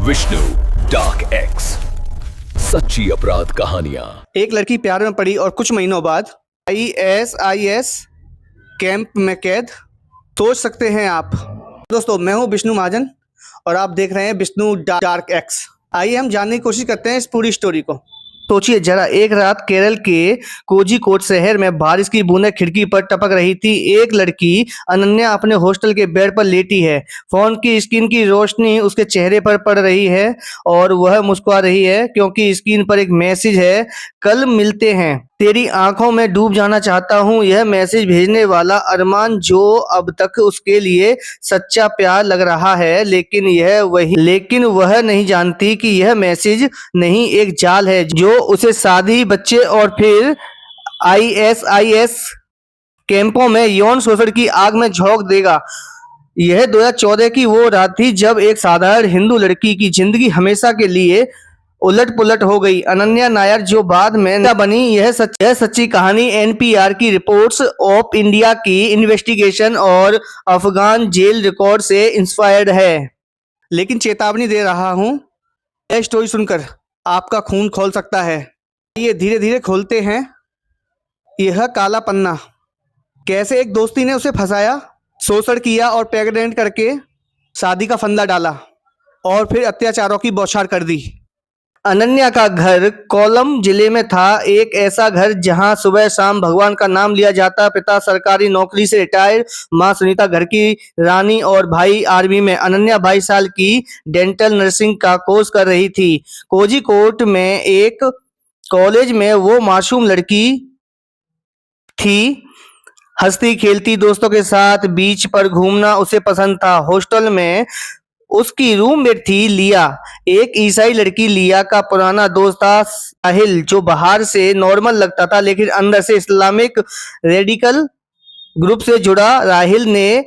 Vishnu dark x, सच्ची अपराध कहानियां। एक लड़की प्यार में पड़ी और कुछ महीनों बाद ISIS कैंप में कैद। सोच सकते हैं आप। दोस्तों, मैं हूं विष्णु महाजन और आप देख रहे हैं विष्णु डार्क एक्स। आइए हम जानने की कोशिश करते हैं इस पूरी स्टोरी को। सोचिए जरा, एक रात केरल के कोझिकोड शहर में बारिश की बूंदें खिड़की पर टपक रही थी। एक लड़की अनन्या अपने हॉस्टल के बेड पर लेटी है। फोन की स्क्रीन की रोशनी उसके चेहरे पर पड़ रही है और वह मुस्कुरा रही है क्योंकि स्क्रीन पर एक मैसेज है, कल मिलते हैं, तेरी आंखों में डूब जाना चाहता हूँ। यह मैसेज भेजने वाला अरमान, जो अब तक उसके लिए सच्चा प्यार लग रहा है, लेकिन वह नहीं जानती कि यह मैसेज नहीं एक जाल है जो उसे शादी, बच्चे और फिर ISIS कैंपों में यौन शोषण की आग में झोंक देगा। यह 2014 की वो रात थी जब एक साधारण हिंदू लड़की की जिंदगी हमेशा के लिए उलट पुलट हो गई। अनन्या नायर, जो बाद में बनी, यह सच्ची कहानी NPR की रिपोर्ट्स ऑफ इंडिया की इन्वेस्टिगेशन और अफगान जेल रिकॉर्ड से इंस्पायर्ड है। लेकिन चेतावनी दे रहा हूं, यह स्टोरी सुनकर आपका खून खौल सकता है। ये धीरे धीरे खोलते हैं यह काला पन्ना। कैसे एक दोस्ती ने उसे फंसाया, शोषण किया और प्रेग्नेंट करके शादी का फंदा डाला और फिर अत्याचारों की बौछार कर दी। अनन्या का घर कोल्लम जिले में था, एक ऐसा घर जहां सुबह शाम भगवान का नाम लिया जाता। पिता सरकारी नौकरी से रिटायर, मां सुनीता घर की रानी और भाई आर्मी में। अनन्या 22 साल की डेंटल नर्सिंग का कोर्स कर रही थी। कोझिकोड में एक कॉलेज में वो मासूम लड़की थी, हंसती खेलती, दोस्तों के साथ बीच पर घूमना उसे पसंद था। हॉस्टल में उसकी रूममेट थी लिया, एक ईसाई लड़की। लिया का पुराना दोस्त था साहिल, जो बाहर से नॉर्मल लगता था लेकिन अंदर से इस्लामिक रेडिकल ग्रुप से जुड़ा। राहिल ने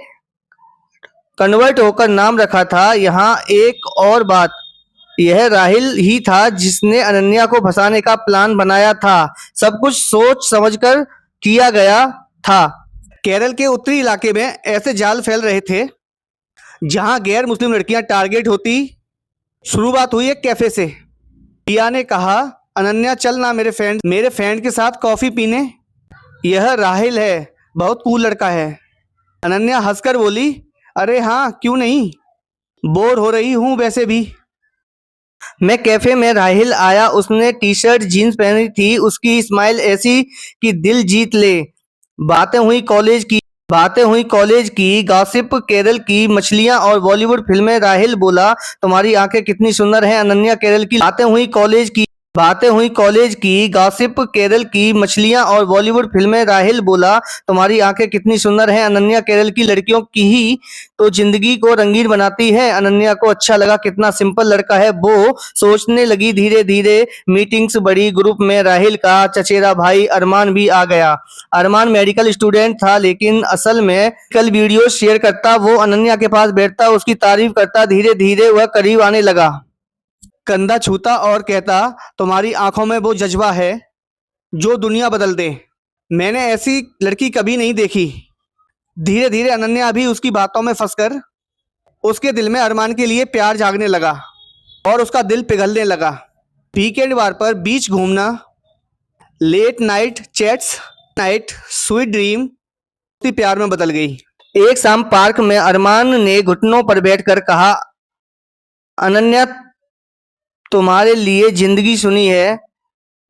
कन्वर्ट होकर नाम रखा था। यहाँ एक और बात, यह राहिल ही था जिसने अनन्या को फंसाने का प्लान बनाया था। सब कुछ सोच समझकर किया गया था। केरल के उत्तरी इलाके में ऐसे जाल फैल रहे थे जहां गैर मुस्लिम लड़कियां टारगेट होती। शुरुआत हुई एक कैफे से। पिया ने कहा, अनन्या चल ना मेरे फ्रेंड के साथ कॉफी पीने। यह राहिल है, बहुत कूल लड़का है। अनन्या हंसकर बोली, अरे हाँ, क्यों नहीं, बोर हो रही हूँ वैसे भी। मैं कैफे में राहिल आया। उसने टी-शर्ट जीन्स पहनी थी। उसकी स्माइल ऐसी कि दिल जीत ले। बातें हुई कॉलेज की, गॉसिप, केरल की मछलियां और बॉलीवुड फिल्में। राहिल बोला, तुम्हारी आंखें कितनी सुंदर हैं अनन्या। केरल की बातें हुई कॉलेज की, गॉसिप, केरल की मछलियां और बॉलीवुड फिल्में। राहिल बोला, तुम्हारी आंखें कितनी सुंदर हैं अनन्या। केरल की लड़कियों की ही तो जिंदगी को रंगीन बनाती है। अनन्या को अच्छा लगा, कितना सिंपल लड़का है। वो सोचने लगी। धीरे धीरे मीटिंग्स बढ़ी। ग्रुप में राहिल का चचेरा भाई अरमान भी आ गया। अरमान मेडिकल स्टूडेंट था लेकिन असल में कल वीडियो शेयर करता। वो अनन्या के पास बैठता, उसकी तारीफ करता। धीरे धीरे वह करीब आने लगा, कंधा छूता और कहता, तुम्हारी आंखों में वो जज्बा है जो दुनिया बदल दे। मैंने ऐसी लड़की कभी नहीं देखी। धीरे धीरे अनन्या भी उसकी बातों में फंसकर उसके दिल में अरमान के लिए प्यार जागने लगा और उसका दिल पिघलने लगा। वीकेंड बार पर बीच घूमना, late night chats, sweet dream प्यार में बदल गई। एक शाम पार्क में अरमान ने घुटनों पर बैठकर कहा, अनन्या, तुम्हारे लिए जिंदगी सुनी है,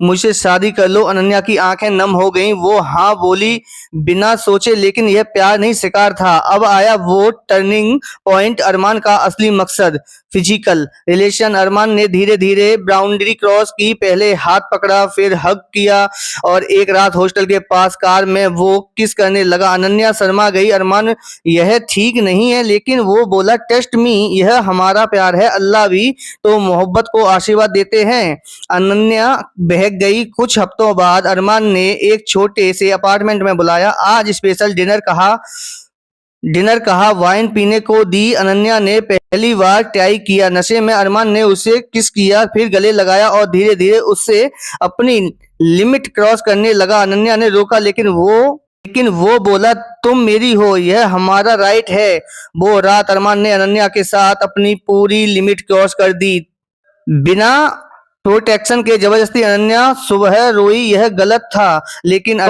मुझसे शादी कर लो। अनन्या की आंखें नम हो गईं। वो हाँ बोली बिना सोचे, लेकिन यह प्यार नहीं, शिकार था। अब आया वो टर्निंग पॉइंट, अरमान का असली मकसद, फिजिकल रिलेशन। अरमान ने धीरे धीरे बाउंड्री क्रॉस की। पहले हाथ पकड़ा, फिर हग किया और एक रात हॉस्टल के पास कार में वो किस करने लगा। अनन्या शर्मा गई। अरमान, यह ठीक नहीं है, लेकिन वो बोला, टेस्ट मी, यह हमारा प्यार है, अल्लाह भी तो मोहब्बत को आशीर्वाद देते हैं। अनन्या बहक गई। कुछ हफ्तों बाद अरमान ने एक छोटे से अपार्टमेंट में बुलाया। आज स्पेशल डिनर कहा, वाइन पीने को दी। अनन्या ने पहली बार ट्राई किया। नशे में अरमान ने उसे किस किया, फिर गले लगाया और धीरे धीरे उससे अपनी लिमिट क्रॉस करने लगा। अनन्या ने रोका लेकिन वो लेकिन वो बोला तुम मेरी हो, यह हमारा राइट है। वो रात अरमान ने अनन्या के साथ अपनी पूरी लिमिट क्रॉस कर दी। बिना प्रोटेक्शन के जबरदस्ती अनन्या सुबह रोई, यह गलत था। लेकिन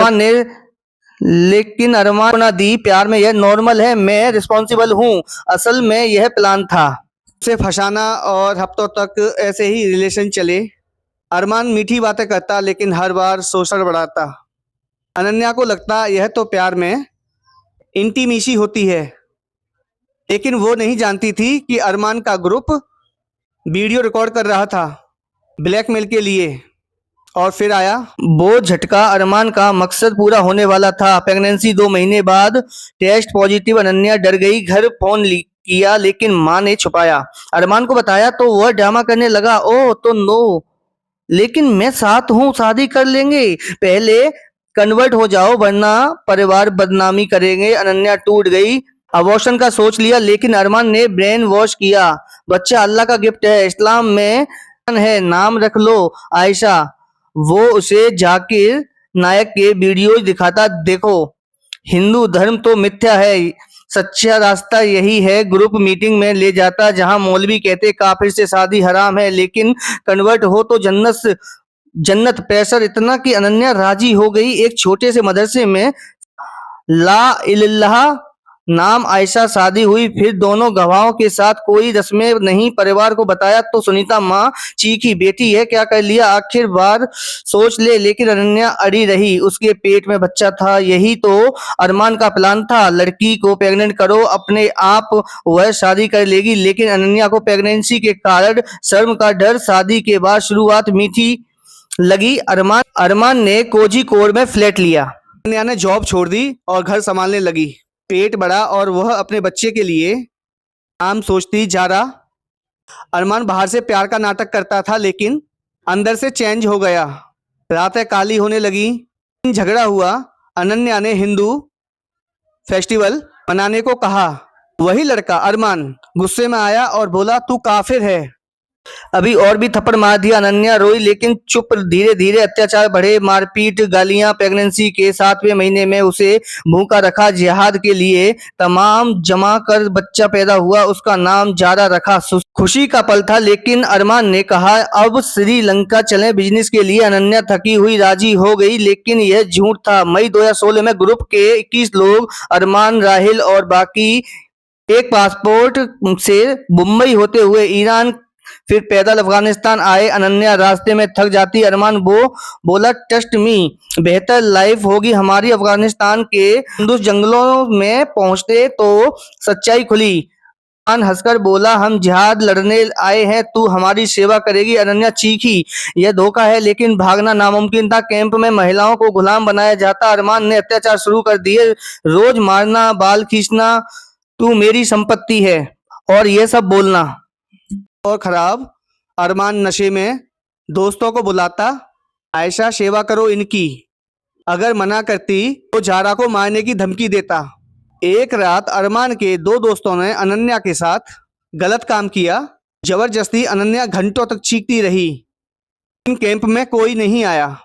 अरमान को ना दी, प्यार में यह नॉर्मल है, मैं रिस्पॉन्सिबल हूँ। असल में यह प्लान था, उसे फंसाना, और हफ्तों तक ऐसे ही रिलेशन चले। अरमान मीठी बातें करता लेकिन हर बार शोषण बढ़ाता। अनन्या को लगता यह तो प्यार में इंटीमेसी होती है, लेकिन वो नहीं जानती थी कि अरमान का ग्रुप वीडियो रिकॉर्ड कर रहा था ब्लैकमेल के लिए। और फिर आया वो झटका, अरमान का मकसद पूरा होने वाला था। प्रेगनेंसी 2 महीने बाद टेस्ट पॉजिटिव। अनन्या डर गई, घर फोन किया लेकिन माँ ने छुपाया। अरमान को बताया तो वह ड्रामा करने लगा, ओह तो नो, लेकिन मैं साथ हूँ, शादी कर लेंगे, पहले कन्वर्ट हो जाओ वरना परिवार बदनामी करेंगे। अनन्या टूट गई, अबॉर्शन का सोच लिया, लेकिन अरमान ने ब्रेन वॉश किया। बच्चा अल्लाह का गिफ्ट है, इस्लाम में है, नाम रख लो आयशा। वो उसे जाकिर नायक के वीडियो दिखाता, देखो हिंदू धर्म तो मिथ्या है, सच्चा रास्ता यही है। ग्रुप मीटिंग में ले जाता जहां मौलवी कहते काफिर से शादी हराम है, लेकिन कन्वर्ट हो तो जन्नत। प्रेशर इतना कि अनन्या राजी हो गई। एक छोटे से मदरसे में ला इलाहा नाम आयशा शादी हुई, फिर दोनों गवाहों के साथ, कोई रस्में नहीं। परिवार को बताया तो सुनीता माँ चीखी, बेटी है क्या कर लिया, आखिर बार सोच ले। लेकिन अनन्या अड़ी रही, उसके पेट में बच्चा था, यही तो अरमान का प्लान था। लड़की को प्रेग्नेंट करो, अपने आप वह शादी कर लेगी। लेकिन अनन्या को प्रेगनेंसी के कारण शर्म का डर। शादी के बाद शुरुआत मीठी लगी। अरमान ने कोझिकोड में फ्लैट लिया। अनन्या ने जॉब छोड़ दी और घर संभालने लगी। पेट बढ़ा और वह अपने बच्चे के लिए नाम सोचती जा रहा। अरमान बाहर से प्यार का नाटक करता था लेकिन अंदर से चेंज हो गया। रातें काली होने लगी, झगड़ा हुआ। अनन्या ने हिंदू फेस्टिवल मनाने को कहा। वही लड़का अरमान गुस्से में आया और बोला तू काफिर है। अभी और भी थप्पड़ मार दिया। अनन्या रोई लेकिन चुप। धीरे धीरे अत्याचार बढ़े, मारपीट, गालियां। प्रेगनेंसी के 7वें महीने में उसे भूखा रखा, जिहाद के लिए तमाम जमा कर बच्चा पैदा हुआ, उसका नाम जारा रखा। खुशी का पल था, लेकिन अरमान ने कहा अब श्रीलंका चलें बिजनेस के लिए। अनन्या थकी हुई राजी हो गई, लेकिन यह झूठ था। मई 2016 में ग्रुप के 21 लोग, अरमान, राहिल और बाकी, एक पासपोर्ट से मुंबई होते हुए ईरान, फिर पैदल अफगानिस्तान आए। अनन्या रास्ते में थक जाती। अरमान बोला ट्रस्ट मी, बेहतर लाइफ होगी हमारी। अफगानिस्तान के हिंदुस जंगलों में पहुंचते तो सच्चाई खुली। अरमान हंसकर बोला हम जिहाद लड़ने आए हैं, तू हमारी सेवा करेगी। अनन्या चीखी, यह धोखा है। लेकिन भागना नामुमकिन था। कैंप में महिलाओं को गुलाम बनाया जाता। अरमान ने अत्याचार शुरू कर दिए, रोज मारना, बाल खींचना, तू मेरी संपत्ति है, और यह सब बोलना। और खराब, अरमान नशे में दोस्तों को बुलाता, आयशा सेवा करो इनकी, अगर मना करती तो जारा को मारने की धमकी देता। एक रात अरमान के 2 दोस्तों ने अनन्या के साथ गलत काम किया। जबरदस्ती अनन्या घंटों तक चीखती रही, लेकिन कैंप में कोई नहीं आया।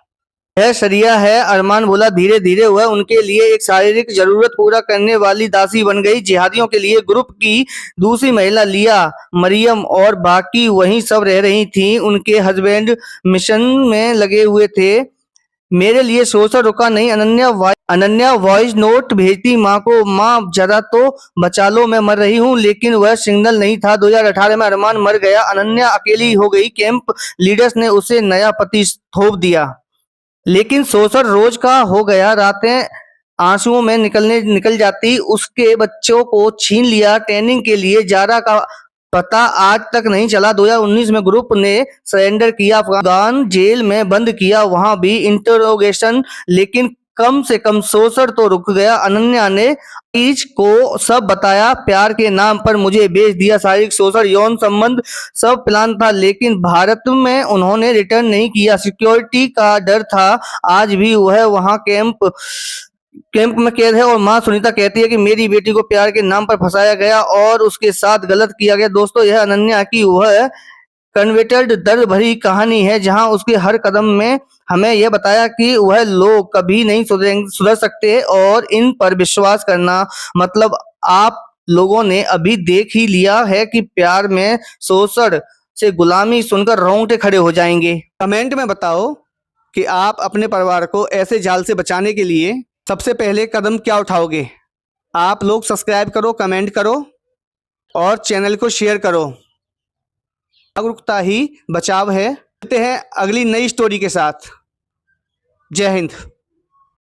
यह शरिया है, अरमान बोला। धीरे धीरे वह उनके लिए एक शारीरिक जरूरत पूरा करने वाली दासी बन गई। जिहादियों के लिए ग्रुप की दूसरी महिला लिया, मरियम और बाकी वहीं सब रह रही थीं। उनके हस्बैंड मिशन में लगे हुए थे। मेरे लिए शोषण रुका नहीं। अनन्या वॉइस नोट भेजती माँ को, माँ जरा तो बचा लो, मैं मर रही हूँ। लेकिन वह सिग्नल नहीं था। 2018 में अरमान मर गया। अनन्या अकेली हो गई। कैंप लीडर्स ने उसे नया पति थोप दिया, लेकिन शोषण रोज का हो गया। रातें आंसुओं में निकल जाती। उसके बच्चों को छीन लिया। ट्रेनिंग के लिए जारा का पता आज तक नहीं चला। 2019 में ग्रुप ने सरेंडर किया, अफगान जेल में बंद किया, वहां भी इंटरोगेशन, लेकिन कम से कम शोषण तो रुक गया। अनन्या ने इस को सब बताया, प्यार के नाम पर मुझे बेच दिया, शारीरिक शोषण, यौन संबंध, सब प्लान था। लेकिन भारत में उन्होंने रिटर्न नहीं किया, सिक्योरिटी का डर था। आज भी वह वहां कैंप में कैद है। और माँ सुनीता कहती है कि मेरी बेटी को प्यार के नाम पर फंसाया गया और उसके साथ गलत किया गया। दोस्तों, यह अनन्या की वह कन्वर्टेड दर्द भरी कहानी है, जहां उसके हर कदम में हमें यह बताया कि वह लोग कभी नहीं सुधर सकते और इन पर विश्वास करना मतलब आप लोगों ने अभी देख ही लिया है कि प्यार में शोषण से गुलामी सुनकर रोंगटे खड़े हो जाएंगे। कमेंट में बताओ कि आप अपने परिवार को ऐसे जाल से बचाने के लिए सबसे पहले कदम क्या उठाओगे। आप लोग सब्सक्राइब करो, कमेंट करो और चैनल को शेयर करो। जागरूकता ही बचाव है। मिलते हैं अगली नई स्टोरी के साथ। जय हिंद।